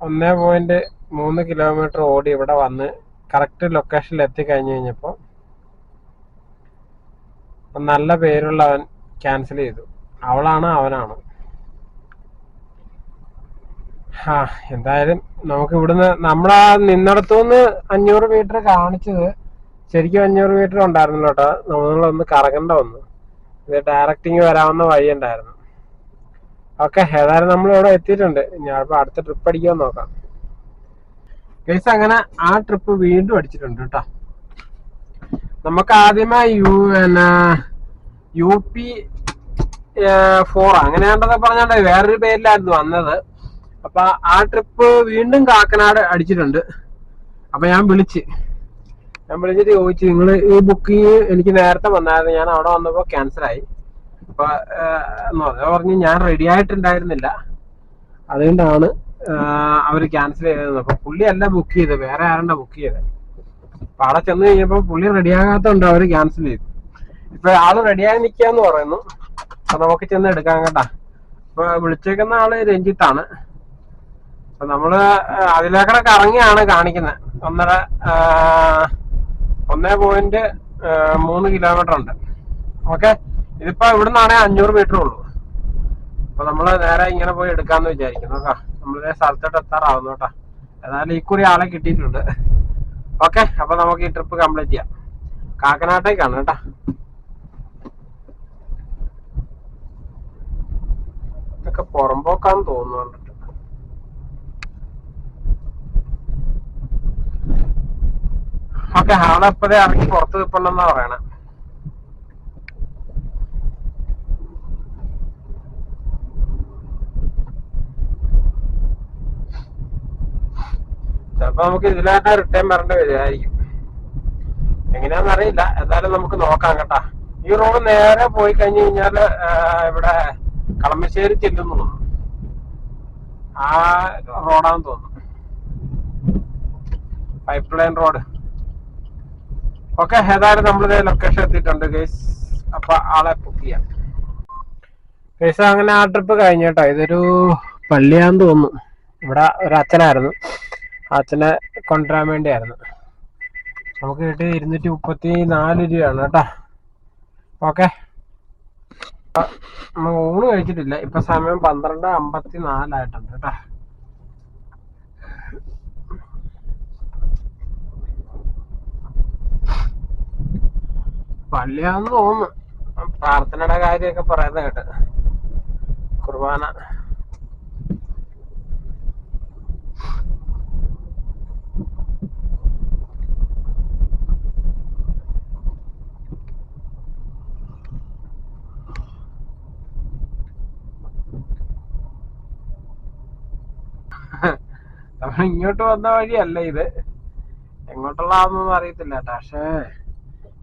1.3 കിലോമീറ്റർ ഓടി ഇവിടെ വന്ന് കറക്റ്റ് ലൊക്കേഷനിൽ എത്തിക്കഴിഞ്ഞു കഴിഞ്ഞപ്പോ നല്ല പേരുള്ളവൻ ക്യാൻസൽ ചെയ്തു. അവനാണ്. എന്തായാലും നമുക്ക് ഇവിടുന്ന് നമ്മളാ നിന്നിടത്തുനിന്ന് 500 മീറ്റർ കാണിച്ചത് ശരിക്കും 500 മീറ്റർ ഉണ്ടായിരുന്നു കേട്ടോ. നമ്മളൊന്ന് കറങ്ങണ്ട വന്നു. ഇത് ഡയറക്റ്റിങ് വരാവുന്ന വഴി ഉണ്ടായിരുന്നു. ഓക്കെ, ഏതായാലും നമ്മൾ ഇവിടെ എത്തിയിട്ടുണ്ട്. ഞാൻ അടുത്ത ട്രിപ്പ് അടിക്കാൻ നോക്കാം. ഗൈസ്, അങ്ങനെ ആ ട്രിപ്പ് വീണ്ടും അടിച്ചിട്ടുണ്ട് കേട്ടോ. നമുക്ക് ആദ്യമായി UP 4 അങ്ങനെയാണ്ടത് പറഞ്ഞോണ്ടേ വേറൊരു പേരിലായിരുന്നു വന്നത്. അപ്പൊ ആ ട്രിപ്പ് വീണ്ടും കാക്കനാട് അടിച്ചിട്ടുണ്ട്. അപ്പൊ ഞാൻ വിളിച്ചിട്ട് ചോദിച്ചു, നിങ്ങൾ ഈ ബുക്കിങ് എനിക്ക് നേരത്തെ വന്നായിരുന്നു, ഞാൻ അവിടെ വന്നപ്പോ ക്യാൻസലായി. അപ്പൊ പറഞ്ഞു ഞാൻ റെഡി ആയിട്ടുണ്ടായിരുന്നില്ല, അതുകൊണ്ടാണ് അവർ ക്യാൻസൽ ചെയ്തത്. അപ്പൊ പുള്ളിയല്ല ബുക്ക് ചെയ്തത്, വേറെ ആരണ്ട ബുക്ക് ചെയ്തത്. അപ്പൊ അവിടെ ചെന്ന് കഴിഞ്ഞപ്പോ പുള്ളി റെഡിയാകാത്തോണ്ട് അവര് ക്യാൻസൽ ചെയ്തു. ഇപ്പൊ ആള് റെഡിയായി നിക്കാന്ന് പറയുന്നു. അപ്പൊ നമുക്ക് ചെന്ന് എടുക്കാം കേട്ടാ. ഇപ്പൊ വിളിച്ചേക്കുന്ന ആള് രഞ്ജിത്താണ്. അപ്പൊ നമ്മള് അതിലേക്കടെ കറങ്ങിയാണ് കാണിക്കുന്നത്. 1.3 കിലോമീറ്റർ ഉണ്ട്. ഓക്കെ, ഇതിപ്പോ ഇവിടുന്നാണെ 500 മീറ്റർ ഉള്ളൂ. അപ്പൊ നമ്മള് നേരെ ഇങ്ങനെ പോയി എടുക്കാന്ന് വിചാരിക്കുന്നു കേട്ടോ. നമ്മളിതേ സ്ഥലത്തോട്ട് എത്താറാവുന്നു കേട്ടോ. ഏതായാലും ഈ കുറി ആളെ കിട്ടിയിട്ടുണ്ട്. ഓക്കെ, അപ്പൊ നമുക്ക് ഈ ട്രിപ്പ് കംപ്ലീറ്റ് ചെയ്യാം. കാക്കനാട്ടേക്കാണ് കേട്ടോ. ഇതൊക്കെ പുറമ്പോക്കാന്ന് തോന്നുന്നുണ്ട്. ഓക്കെ, ആളെപ്പതേ ഇറങ്ങി പുറത്ത് നിൽപ്പണ്ടെന്നാ പറയണേ. ചിലപ്പോ നമുക്ക് ഇതിലായിട്ട് റിട്ടേൺ വരേണ്ടി വരുമായിരിക്കും. എങ്ങനെയാന്ന് അറിയില്ല. എന്തായാലും നമുക്ക് നോക്കാം കേട്ടാ. ഈ റോഡ് നേരെ പോയി കഴിഞ്ഞു കഴിഞ്ഞാല് ഇവിടെ കളമശ്ശേരി ചെല്ലുന്നു തോന്നുന്നു. ആ റോഡാന്ന് തോന്നുന്നു, പൈപ്പ് ലൈൻ റോഡ്. ഓക്കെ, ഏതായാലും നമ്മളിതേ ലൊക്കേഷൻ എത്തിയിട്ടുണ്ട് ഗൈസ്. അപ്പൊ ആളെ ബുക്ക് ചെയ്യാം ഗൈസ്. അങ്ങനെ ആ ട്രിപ്പ് കഴിഞ്ഞു കേട്ടോ. ഇതൊരു പള്ളിയാന്ന് തോന്നുന്നു. ഇവിടെ ഒരു അച്ഛനായിരുന്നു. അച്ഛനെ കൊണ്ടുവരാൻ വേണ്ടിയായിരുന്നു. നമുക്ക് കിട്ടി 234 രൂപയാണ് കേട്ടോ. ഓക്കെ, നമ്മൾ ഊണ് കഴിച്ചിട്ടില്ല. ഇപ്പൊ സമയം 12:54 ആയിട്ടുണ്ട് കേട്ടോ. പള്ളിയാന്ന് തോന്നുന്നു. പ്രാർത്ഥനയുടെ കാര്യമൊക്കെ പറയുന്നത് കേട്ട്. കുർബാന. നമ്മൾ ഇങ്ങോട്ട് വന്ന വഴിയല്ല ഇത്. എങ്ങോട്ടുള്ളതൊന്നും അറിയത്തില്ല കേട്ടോ. പക്ഷേ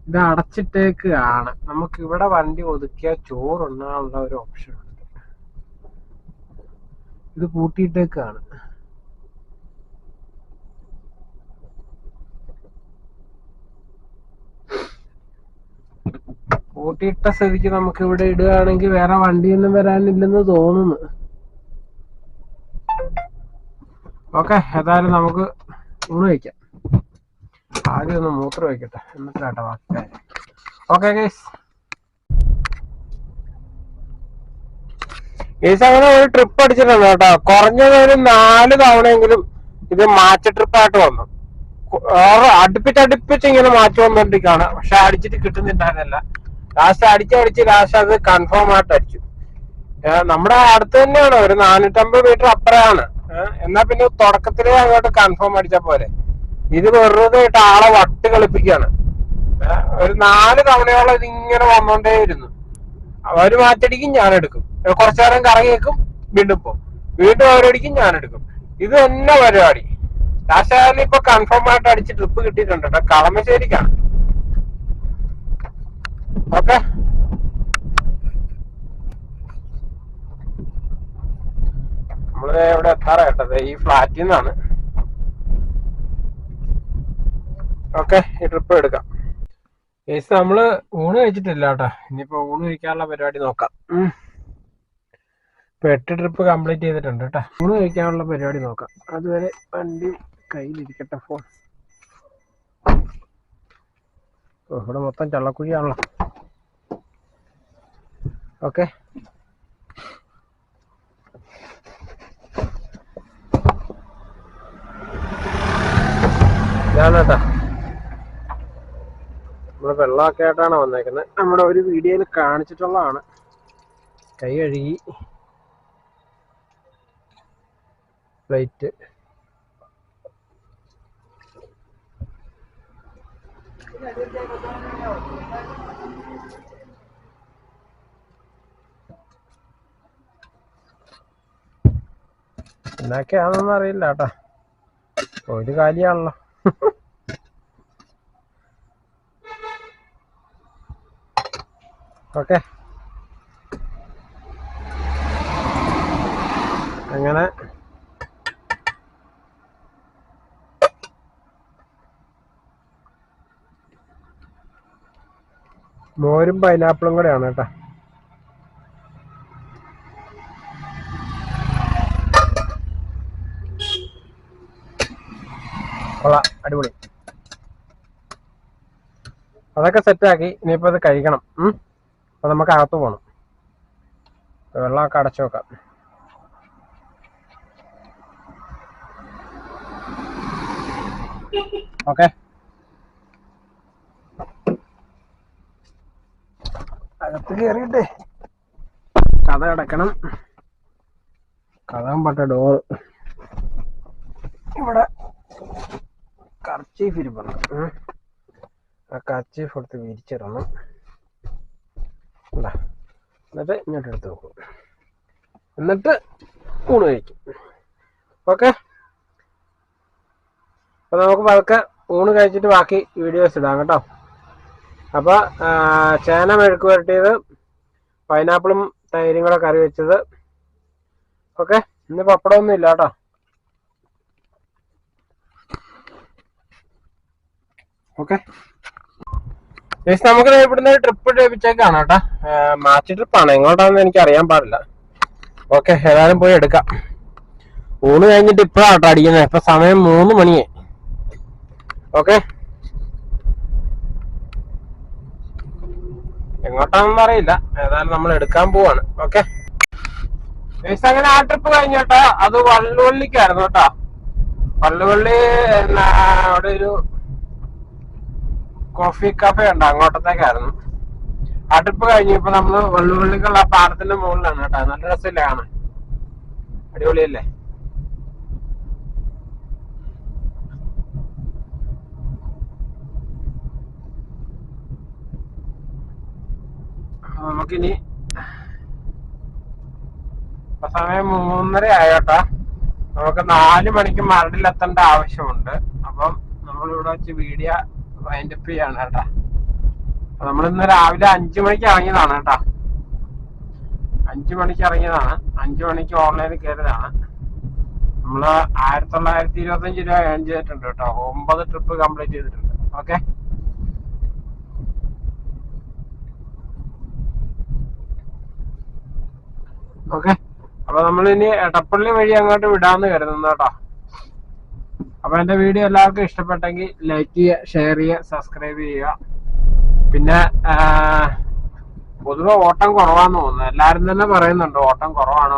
ഇത് അടച്ചിട്ടേക്കാണ്. നമുക്ക് ഇവിടെ വണ്ടി ഒതുക്കിയാൽ ചോറുണ്ണാനുള്ള ഒരു ഓപ്ഷൻ ഉണ്ട്. ഇത് പൂട്ടിയിട്ടേക്കാണ്. പൂട്ടിയിട്ട സ്ഥിതിക്ക് നമുക്ക് ഇവിടെ ഇടുകയാണെങ്കിൽ വേറെ വണ്ടിയൊന്നും വരാനില്ലെന്ന് തോന്നുന്നു. ഓക്കെ, ഏതായാലും നമുക്ക് ഊണ് കഴിക്കാം. ആദ്യം ഒന്ന് മൂത്രം വയ്ക്കട്ടെ, എന്നിട്ടാട്ടോ ബാക്കി കാര്യം. ഓക്കെ ഗൈസ്, അങ്ങനെ ഒരു ട്രിപ്പ് അടിച്ചിട്ടുണ്ട് കേട്ടോ. കുറഞ്ഞത് ഒരു 4 തവണയെങ്കിലും ഇത് മാച്ച് ട്രിപ്പായിട്ട് വന്നു. അടുപ്പിച്ച് ഇങ്ങനെ മാറ്റി വന്നോണ്ടിരിക്കാണ്. പക്ഷെ അടിച്ചിട്ട് കിട്ടുന്നുണ്ടായിരുന്നില്ല. ലാസ്റ്റ് അത് കൺഫേം ആയിട്ട് അടിച്ചു. നമ്മുടെ അടുത്ത് തന്നെയാണ്, ഒരു 450 മീറ്റർ അപ്പുറമാണ്. എന്നാ പിന്നെ തുടക്കത്തിലേ അങ്ങോട്ട് കൺഫേം അടിച്ചാ പോരെ. ഇത് വെറുതെ ഇട്ട് ആളെ വട്ട് കളിപ്പിക്കുകയാണ്. ഒരു 4 തവണയോളം ഇതിങ്ങനെ വന്നോണ്ടേയിരുന്നു. അവര് മാറ്റടിക്കും, ഞാൻ എടുക്കും. കുറച്ചു നേരം കറങ്ങി വെക്കും, വീണ്ടും പോകും. വീണ്ടും അവരടിക്കും, ഞാൻ എടുക്കും. ഇത് തന്നെ പരിപാടി. ലാസ്റ്റ് ഇപ്പൊ കൺഫേം ആയിട്ട് അടിച്ച് ട്രിപ്പ് കിട്ടിയിട്ടുണ്ട് കേട്ടോ. കളമശ്ശേരിക്കാണ്. ഓക്കെ, നമ്മള് ഇവിടെ എത്താറായിട്ടത് ഈ ഫ്ലാറ്റിൽ നിന്നാണ്. ഓക്കെ, ഈ ട്രിപ്പ് എടുക്കാം. കേസ് നമ്മള് ഊണ് കഴിച്ചിട്ടില്ല കേട്ടോ. ഇനിയിപ്പോ ഊണ് കഴിക്കാനുള്ള പരിപാടി നോക്കാം. ഇപ്പൊ 8 ട്രിപ്പ് കംപ്ലീറ്റ് ചെയ്തിട്ടുണ്ട് കേട്ടോ. ഊണ് കഴിക്കാനുള്ള പരിപാടി നോക്കാം. അതുവരെ വണ്ടി കയ്യിലിരിക്കട്ടെ ഫോൺ. ഇവിടെ മൊത്തം ചള്ളക്കുഴിയാണല്ലോ. ഓക്കെ, ഇതാണ് കേട്ടോ. നമ്മള് വെള്ളമൊക്കെ ആയിട്ടാണ് വന്നേക്കുന്നത്. നമ്മുടെ ഒരു വീഡിയോയിൽ കാണിച്ചിട്ടുള്ളതാണ്. കൈ കഴുകി പ്ലേറ്റ് എന്നൊക്കെയാണെന്നൊന്നും അറിയില്ല കേട്ടോ. ഒരു കാലിയാണല്ലോ. ഓക്കെ, അങ്ങനെ മോരും പൈനാപ്പിളും കൂടെയാണ് കേട്ടോ. കൊള്ളാം, അടിപൊളി. അതൊക്കെ സെറ്റാക്കി ഇനിയിപ്പോൾ അത് കഴിക്കണം. അപ്പോൾ നമുക്ക് അകത്ത് പോകണം. വെള്ളമൊക്കെ അടച്ചു വെക്കാം. ഓക്കെ, അകത്ത് കയറിയിട്ടേ കഥ അടക്കണം. കഥം പറ്റ ഡോറ്. ഇവിടെ കർച്ചീഫ് ഇരിപ്പുണ്ട്. ആ കർച്ചീഫ് എടുത്ത് വിരിച്ചിടണം. എന്നിട്ട് ഇങ്ങോട്ട് എടുത്ത് വെക്കും. എന്നിട്ട് ഊണ് കഴിക്കും. ഓക്കെ, അപ്പോൾ നമുക്ക് പതുക്കെ ഊണ് കഴിച്ചിട്ട് ബാക്കി വീഡിയോസ് ഇടാം കേട്ടോ. അപ്പോൾ ചേന മെഴുക്ക് പുരട്ടിയത്, പൈനാപ്പിളും തൈരും കൂടെ കറി വെച്ചത്. ഓക്കെ, ഇന്ന് പപ്പടമൊന്നും ഇല്ല കേട്ടോ. ഓക്കെ, നമുക്ക് ഇവിടുന്ന് ട്രിപ്പ് ലഭിച്ചേക്കാണ് കേട്ടോ. മാച്ച് ട്രിപ്പാണ്. എങ്ങോട്ടാണെന്ന് എനിക്ക് അറിയാൻ പാടില്ല. ഓക്കെ, ഏതായാലും പോയി എടുക്കാം. ഊണ് കഴിഞ്ഞിട്ട് ഇപ്പോഴാണ് കേട്ടോ അടിക്കുന്നത്. ഇപ്പൊ സമയം 3 മണിയായി. ഓക്കെ, എങ്ങോട്ടാണെന്ന് അറിയില്ല. ഏതായാലും നമ്മൾ എടുക്കാൻ പോവാണ്. ഓക്കെ, അങ്ങനെ ആ ട്രിപ്പ് കഴിഞ്ഞോട്ടോ. അത് വള്ളുവള്ളിക്കായിരുന്നു കേട്ടോ. വള്ളുവള്ളി അവിടെ ഒരു കോഫി കഫേ ഉണ്ട്, അങ്ങോട്ടത്തേക്കായിരുന്നു. ആ ട്രിപ്പ് കഴിഞ്ഞു. ഇപ്പൊ നമ്മള് വള്ളുവള്ളിക്കുള്ള പാടത്തിന്റെ മുകളിലാണ് കേട്ടോ. നല്ല രസമില്ലേ കാണാൻ? അടിപൊളിയല്ലേ? നമുക്കിനി ഇപ്പൊ സമയം 3:30 ആയോട്ടോ. നമുക്ക് 4 മണിക്ക് മരടിലെത്തേണ്ട ആവശ്യമുണ്ട്. അപ്പം നമ്മളിവിടെ വെച്ച് വീഡിയോ വൈൻഡപ്പ് ചെയ്യാണ് കേട്ടാ. നമ്മളിന്ന് രാവിലെ 5 മണിക്ക് ഇറങ്ങിയതാണ് കേട്ടാ. 5 മണിക്ക് ഇറങ്ങിയതാണ്. 5 മണിക്ക് ഓൺലൈനിൽ കയറിയതാണ്. നമ്മള് 1925 രൂപ ഏൺ ചെയ്തിട്ടുണ്ട് കേട്ടോ. 9 ട്രിപ്പ് കംപ്ലീറ്റ് ചെയ്തിട്ടുണ്ട്. Okay, okay. അപ്പൊ നമ്മളിനി എടപ്പള്ളി വഴി അങ്ങോട്ട് വിടാന്ന് കരുതുന്നു കേട്ടോ. അപ്പൊ എന്റെ വീഡിയോ എല്ലാവർക്കും ഇഷ്ടപ്പെട്ടെങ്കിൽ ലൈക്ക് ചെയ്യുക, ഷെയർ ചെയ്യുക, സബ്സ്ക്രൈബ് ചെയ്യുക. പിന്നെ പൊതുവെ ഓട്ടം കുറവാന്ന് തോന്നുന്നു. എല്ലാരും തന്നെ പറയുന്നുണ്ട് ഓട്ടം കുറവാണ്.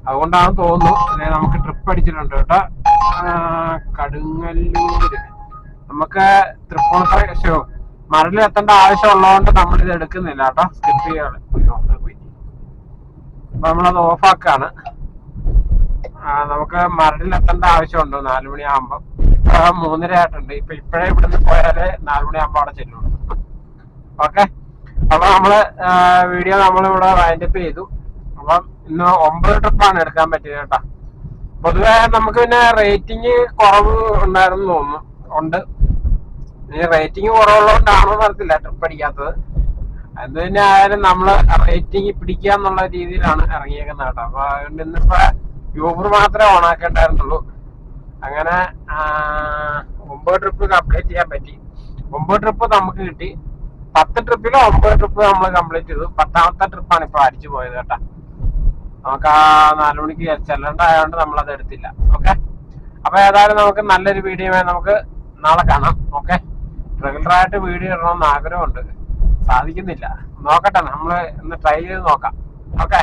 അതുകൊണ്ടാണ് തോന്നുന്നു. നമുക്ക് ട്രിപ്പ് അടിച്ചിട്ടുണ്ട് കേട്ടോ. കടുങ്ങല്ലൂര് നമുക്ക് തൃപ്പൂണിത്തുറ മരടിൽ എത്തേണ്ട ആവശ്യമുള്ളതുകൊണ്ട് നമ്മളിത് എടുക്കുന്നില്ല കേട്ടോ. സ്കിപ്പ് ചെയ്യാണ്. അപ്പൊ നമ്മളത് ഓഫാക്കാണ്. നമുക്ക് മരടിൽ എത്തേണ്ട ആവശ്യമുണ്ട് 4 മണിയാകുമ്പോ. 3:30 ആയിട്ടുണ്ട്. ഇപ്പോഴേ ഇവിടുന്ന് പോയാലേ 4 മണിയാകുമ്പോ അവിടെ ചെല്ലുള്ളൂ. ഓക്കെ, അപ്പൊ നമ്മള് വീഡിയോ നമ്മളിവിടെ വൈൻഡപ്പ് ചെയ്തു. അപ്പം ഇന്ന് 9 ട്രിപ്പാണ് എടുക്കാൻ പറ്റിയത് കേട്ടോ. പൊതുവെ നമുക്ക് പിന്നെ റേറ്റിംഗ് കുറവ് ഉണ്ടായിരുന്നു തോന്നുന്നു. ഉണ്ട്. ഇനി റേറ്റിംഗ് കുറവുള്ളതുകൊണ്ടാണോ അറിയത്തില്ല ട്രിപ്പ് അടിക്കാത്തത്. അത് തന്നെ ആയാലും നമ്മള് റേറ്റിംഗ് പിടിക്കുക എന്നുള്ള രീതിയിലാണ് ഇറങ്ങിയേക്കുന്നത് കേട്ടോ. അപ്പൊ അതുകൊണ്ട് ഇന്നിപ്പോ യൂബർ മാത്രമേ ഓണാക്കേണ്ടായിരുന്നുള്ളൂ. അങ്ങനെ 9 ട്രിപ്പ് കംപ്ലീറ്റ് ചെയ്യാൻ പറ്റി. 9 ട്രിപ്പ് നമുക്ക് കിട്ടി. 10 ട്രിപ്പിൽ 9 ട്രിപ്പ് നമ്മൾ കംപ്ലീറ്റ് ചെയ്തു. 10ാമത്തെ ട്രിപ്പാണ് ഇപ്പൊ അടിച്ചു പോയത് കേട്ടാ. നമുക്ക് ആ 4 മണിക്ക് ചെല്ലണ്ടായതുകൊണ്ട് നമ്മളത് എടുത്തില്ല. ഓക്കെ, അപ്പൊ ഏതായാലും നമുക്ക് നല്ലൊരു വീഡിയോ നമുക്ക് നാളെ കാണാം. ഓക്കെ, റെഗുലറായിട്ട് വീഡിയോ ഇടണമെന്ന് ആഗ്രഹമുണ്ട്, സാധിക്കുന്നില്ല. നോക്കട്ടെ, നമ്മള് ഒന്ന് ട്രൈ ചെയ്ത് നോക്കാം. ഓക്കെ.